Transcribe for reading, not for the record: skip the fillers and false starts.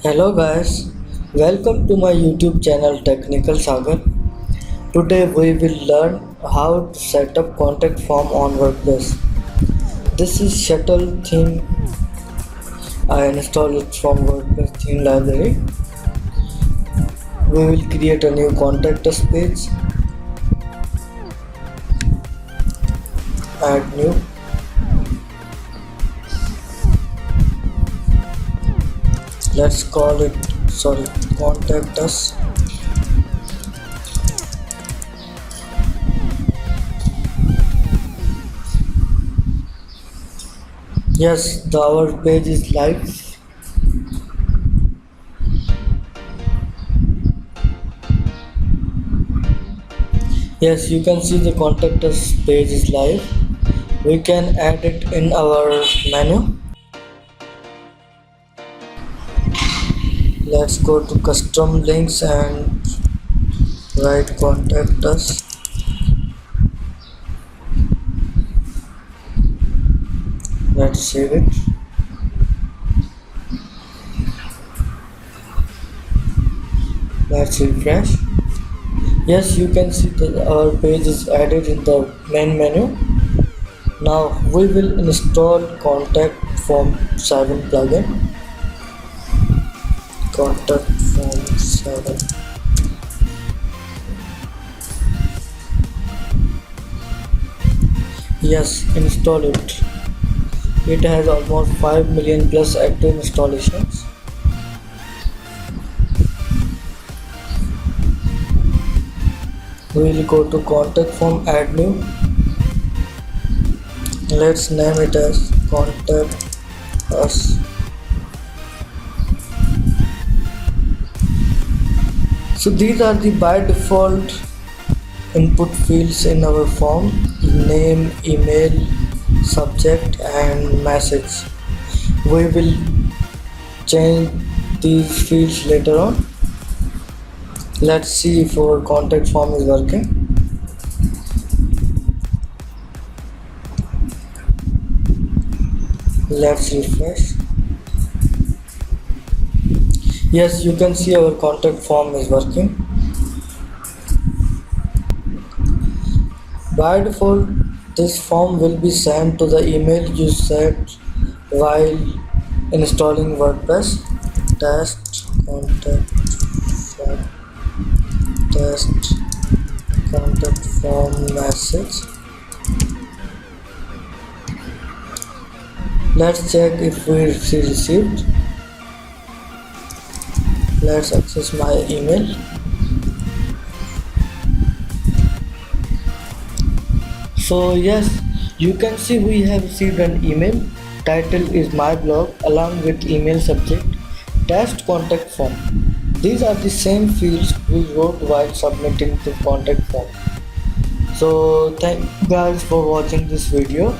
Hello guys, welcome to my YouTube channel Technical Sagar. Today we will learn how to set up contact form on WordPress. This is shuttle theme. I installed it from WordPress theme library. We will create a new contact us page, add new. Let's call it contact us. Yes, our page is live. Yes, you can see the contact us page is live. We can add it in our menu. Let's go to custom links and write contact us. Let's save it. Let's refresh. Yes, you can see that our page is added in the main menu. Now we will install contact form 7 plugin. Contact form 7. Yes, install it. It has almost 5 million plus active installations. We will go to contact form, add new. Let's name it as contact us. So these are the by default input fields in our form: name, email, subject and message. We will change these fields later on. Let's see if our contact form is working. Let's refresh. Yes, you can see our contact form is working. By default, this form will be sent to the email you set while installing WordPress. Test contact form. Test contact form message. Let's check if we received. Let's access my email. So yes, you can see we have received an email. Title is my blog along with email subject test contact form. These are the same fields we wrote while submitting the contact form. So thank you guys for watching this video.